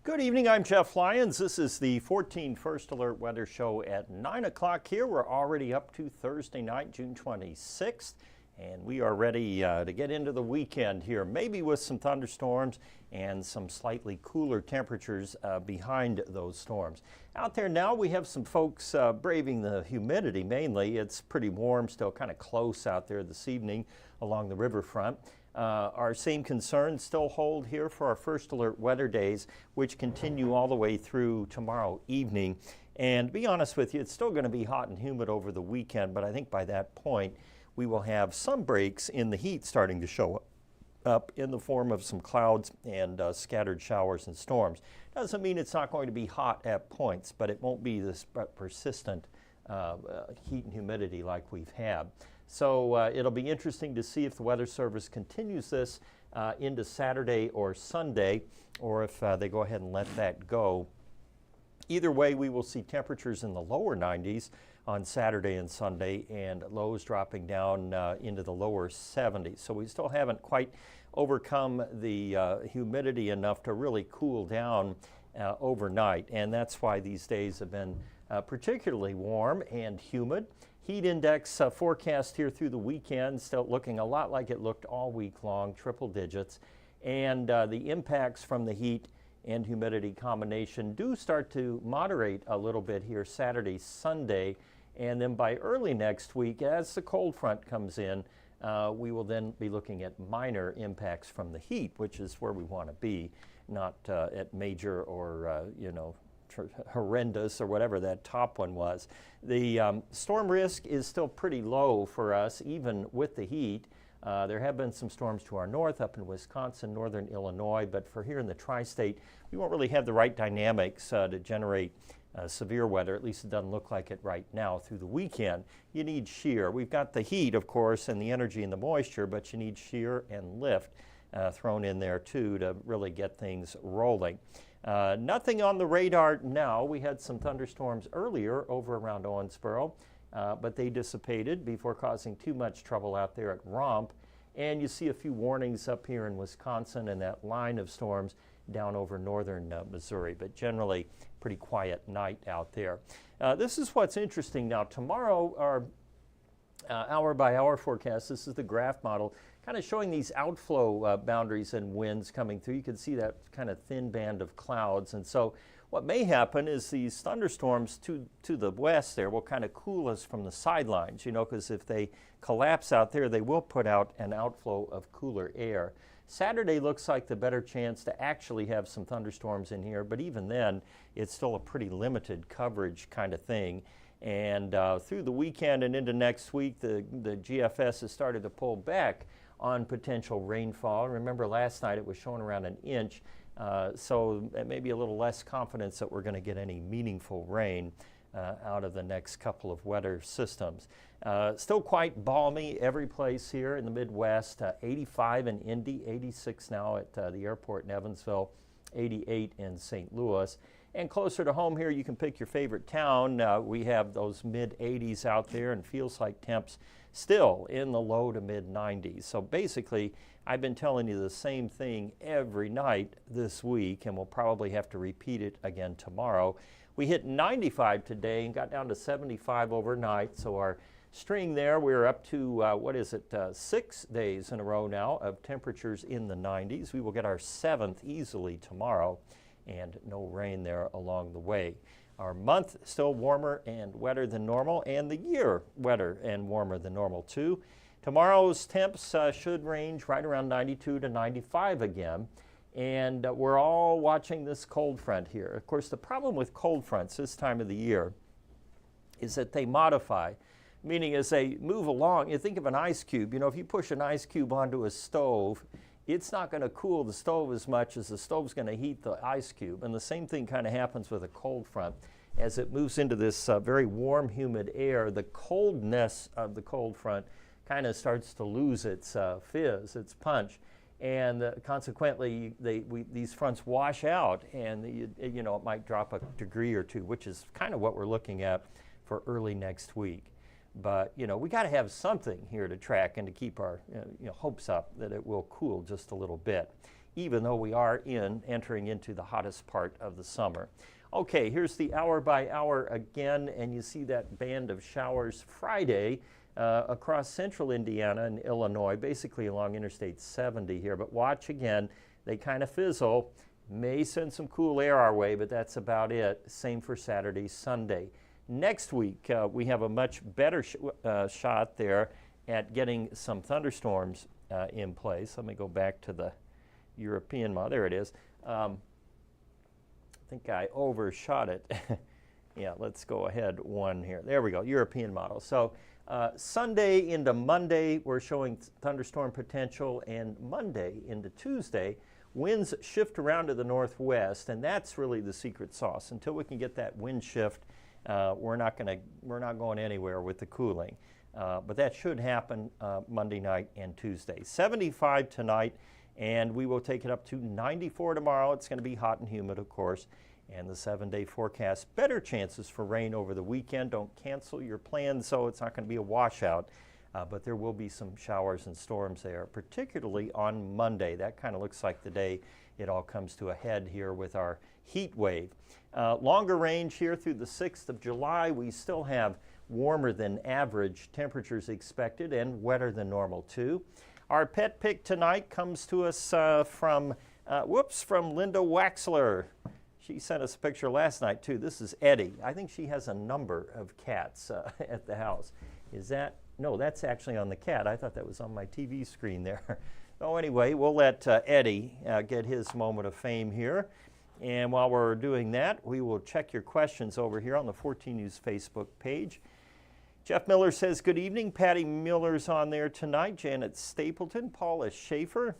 Good evening, I'm Jeff Lyons. This is the 14First Alert Weather Show at 9 o'clock here. We're already up to Thursday night, June 26th, and we are ready to get into the weekend here, maybe with some thunderstorms and some slightly cooler temperatures behind those storms. Out there now, we have some folks braving the humidity mainly. It's pretty warm, still kind of close out there this evening along the riverfront. Our same concerns still hold here for our first alert weather days, which continue all the way through tomorrow evening. And to be honest with you, it's still going to be hot and humid over the weekend, but I think by that point we will have some breaks in the heat starting to show up in the form of some clouds and scattered showers and storms. Doesn't mean it's not going to be hot at points, but it won't be this persistent heat and humidity like we've had. So it'll be interesting to see if the Weather Service continues this into Saturday or Sunday, or if they go ahead and let that go. Either way, we will see temperatures in the lower 90s on Saturday and Sunday, and lows dropping down into the lower 70s. So we still haven't quite overcome the humidity enough to really cool down overnight, and that's why these days have been particularly warm and humid. Heat index forecast here through the weekend still looking a lot like it looked all week long, triple digits. And the impacts from the heat and humidity combination do start to moderate a little bit here Saturday, Sunday. And then by early next week, as the cold front comes in, we will then be looking at minor impacts from the heat, which is where we want to be, not at major or, horrendous or whatever that top one was. The storm risk is still pretty low for us, even with the heat. There have been some storms to our north, up in Wisconsin, northern Illinois, but for here in the tri-state, we won't really have the right dynamics to generate severe weather. At least it doesn't look like it right now through the weekend. You need shear. We've got the heat, of course, and the energy and the moisture, but you need shear and lift thrown in there too to really get things rolling. Nothing on the radar now. We had some thunderstorms earlier over around Owensboro, but they dissipated before causing too much trouble out there at Romp. And you see a few warnings up here in Wisconsin and that line of storms down over northern Missouri, but generally pretty quiet night out there. This is what's interesting now. Tomorrow, our hour by hour forecast, this is the graph model, kind of showing these outflow boundaries and winds coming through. You can see that kind of thin band of clouds. And so what may happen is these thunderstorms to the west there will kind of cool us from the sidelines, because if they collapse out there, they will put out an outflow of cooler air. Saturday looks like the better chance to actually have some thunderstorms in here, but even then, it's still a pretty limited coverage kind of thing. And through the weekend and into next week, the GFS has started to pull back on potential rainfall. Remember last night it was showing around an inch, so maybe a little less confidence that we're going to get any meaningful rain out of the next couple of weather systems. Still quite balmy every place here in the Midwest. 85 in Indy, 86 now at the airport in Evansville, 88 in St. Louis. And closer to home here, you can pick your favorite town. We have those mid-80s out there, and feels like temps still in the low to mid-90s. So basically, I've been telling you the same thing every night this week, and we'll probably have to repeat it again tomorrow. We hit 95 today and got down to 75 overnight. So our string there, we're up to, 6 days in a row now of temperatures in the 90s. We will get our 7th easily tomorrow, and no rain there along the way. Our month still warmer and wetter than normal, and the year wetter and warmer than normal too. Tomorrow's temps should range right around 92 to 95 again, and we're all watching this cold front here. Of course, the problem with cold fronts this time of the year is that they modify, meaning as they move along, you think of an ice cube. If you push an ice cube onto a stove, it's not going to cool the stove as much as the stove's going to heat the ice cube. And the same thing kind of happens with a cold front. As it moves into this very warm, humid air, the coldness of the cold front kind of starts to lose its fizz, its punch. And consequently, these fronts wash out, and it might drop a degree or two, which is kind of what we're looking at for early next week. But, we got to have something here to track and to keep our hopes up that it will cool just a little bit. even though we are entering into the hottest part of the summer. Okay, here's the hour by hour again, and you see that band of showers Friday across central Indiana and Illinois, basically along Interstate 70 here. But watch again, they kind of fizzle. May send some cool air our way, but that's about it. Same for Saturday, Sunday. Next week, we have a much better shot there at getting some thunderstorms in place. Let me go back to the European model. There it is. I think I overshot it. Yeah, let's go ahead one here. There we go, European model. So Sunday into Monday, we're showing thunderstorm potential, and Monday into Tuesday, winds shift around to the northwest, and that's really the secret sauce. Until we can get that wind shift, we're not going anywhere with the cooling. But that should happen Monday night and Tuesday. 75 tonight, and we will take it up to 94 tomorrow. It's going to be hot and humid, of course. And the 7-day forecast, better chances for rain over the weekend. Don't cancel your plans, so it's not going to be a washout. But there will be some showers and storms there, particularly on Monday. That kind of looks like the day it all comes to a head here with our heat wave. Longer range here through the 6th of July. We still have warmer than average temperatures expected and wetter than normal too. Our pet pick tonight comes to us from Linda Waxler. She sent us a picture last night too. This is Eddie. I think she has a number of cats at the house. Is that? No, that's actually on the cat. I thought that was on my TV screen there. Oh, anyway, we'll let Eddie get his moment of fame here. And while we're doing that, we will check your questions over here on the 14 News Facebook page. Jeff Miller says, good evening. Patty Miller's on there tonight. Janet Stapleton, Paula Schaefer,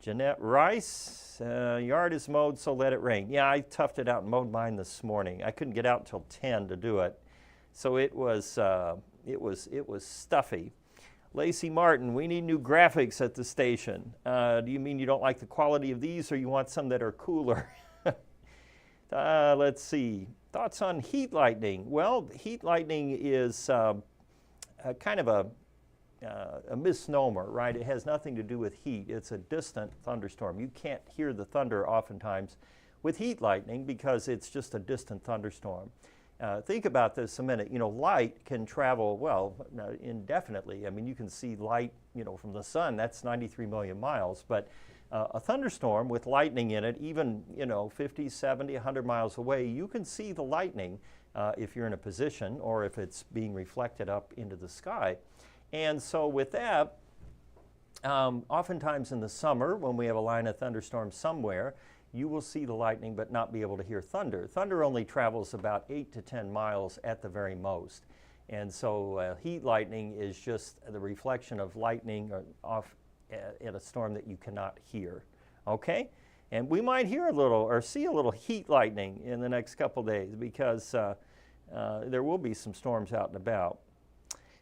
Jeanette Rice. Yard is mowed, so let it rain. Yeah, I toughed it out and mowed mine this morning. I couldn't get out until 10 to do it. So it was stuffy. Lacey Martin, we need new graphics at the station. Do you mean you don't like the quality of these, or you want some that are cooler? Let's see. Thoughts on heat lightning? Well, heat lightning is kind of a misnomer, right? It has nothing to do with heat. It's a distant thunderstorm. You can't hear the thunder oftentimes with heat lightning because it's just a distant thunderstorm. Think about this a minute. You know, light can travel, well, indefinitely. I mean, you can see light, from the sun. That's 93 million miles. But a thunderstorm with lightning in it, even, 50, 70, 100 miles away, you can see the lightning if you're in a position or if it's being reflected up into the sky. And so with that, oftentimes in the summer, when we have a line of thunderstorms somewhere, you will see the lightning but not be able to hear thunder. Thunder only travels about 8 to 10 miles at the very most. And so heat lightning is just the reflection of lightning off at a storm that you cannot hear. Okay? And we might hear a little or see a little heat lightning in the next couple days because there will be some storms out and about.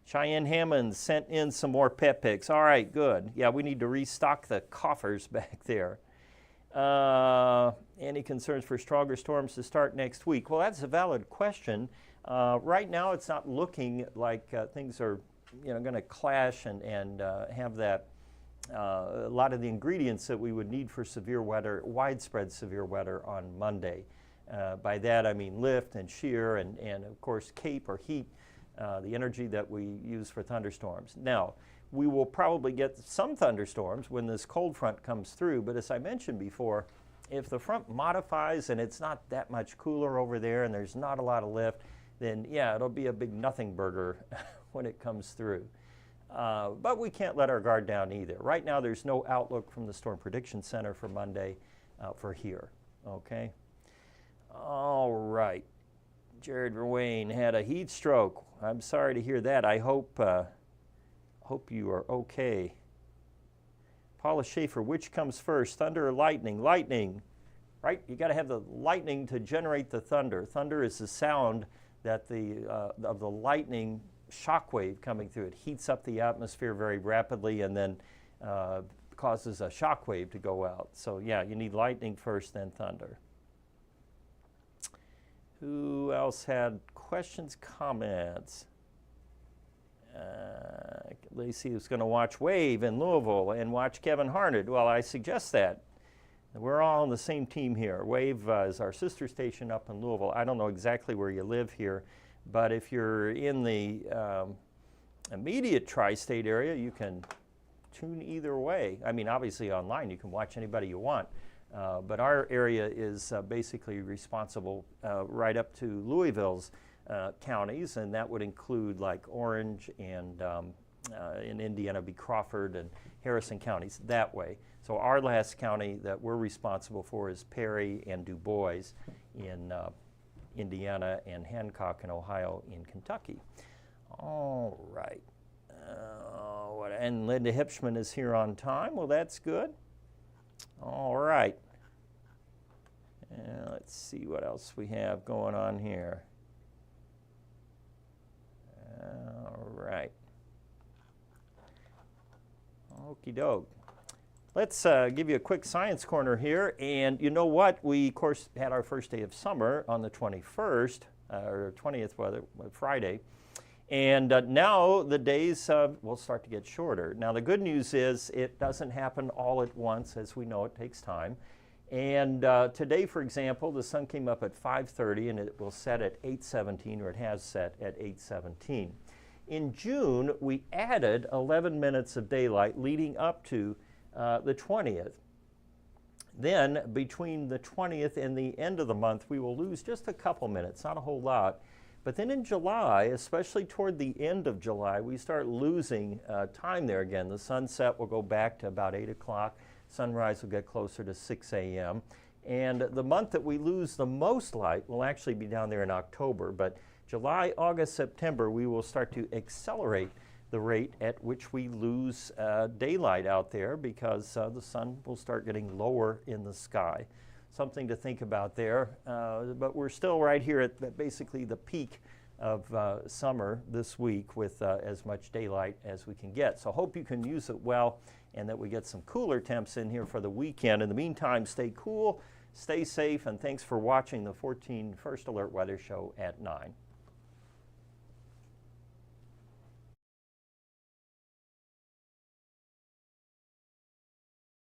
Cheyenne Hammond sent in some more pet picks. All right, good. Yeah, we need to restock the coffers back there. Any concerns for stronger storms to start next week? Well, that's a valid question. Right now, it's not looking like things are, going to clash and have that a lot of the ingredients that we would need for severe weather, widespread severe weather on Monday. By that, I mean lift and shear and of course cape or heat, the energy that we use for thunderstorms. Now, we will probably get some thunderstorms when this cold front comes through, but as I mentioned before, if the front modifies and it's not that much cooler over there and there's not a lot of lift, then yeah, it'll be a big nothing burger when it comes through. But we can't let our guard down either. Right now, there's no outlook from the Storm Prediction Center for Monday for here, okay? All right. Jared Verwain had a heat stroke. I'm sorry to hear that. I hope you are okay. Paula Schaefer, which comes first, thunder or lightning? Lightning, right? You got to have the lightning to generate the thunder. Thunder is the sound that of the lightning shock wave coming through. It heats up the atmosphere very rapidly and then causes a shock wave to go out. So yeah, you need lightning first, then thunder. Who else had questions, comments? Lacey is going to watch Wave in Louisville and watch Kevin Harned. Well, I suggest that. We're all on the same team here. Wave is our sister station up in Louisville. I don't know exactly where you live here, but if you're in the immediate tri-state area, you can tune either way. I mean, obviously online, you can watch anybody you want. But our area is basically responsible right up to Louisville's counties, and that would include like Orange and in Indiana, be Crawford and Harrison counties that way. So our last county that we're responsible for is Perry and Du Bois in Indiana, and Hancock and Ohio in Kentucky. All right. And Linda Hipschman is here on time. Well, that's good. All right. Let's see what else we have going on here. All right. Okie doke. Let's give you a quick science corner here. And you know what? We, of course, had our first day of summer on the 21st, or 20th, Friday. And now the days will start to get shorter. Now the good news is it doesn't happen all at once. As we know, it takes time. And today, for example, the sun came up at 5:30 and it will set at 8:17, or it has set at 8:17. In June, we added 11 minutes of daylight leading up to the 20th. Then between the 20th and the end of the month, we will lose just a couple minutes, not a whole lot. But then in July, especially toward the end of July, we start losing time there again. The sunset will go back to about 8 o'clock. Sunrise will get closer to 6 a.m. And the month that we lose the most light will actually be down there in October. But July, August, September, we will start to accelerate the rate at which we lose daylight out there, because the sun will start getting lower in the sky. Something to think about there. But we're still right here at basically the peak of summer this week with as much daylight as we can get. So hope you can use it well and that we get some cooler temps in here for the weekend. In the meantime, stay cool, stay safe, and thanks for watching the 14 First Alert Weather Show at 9.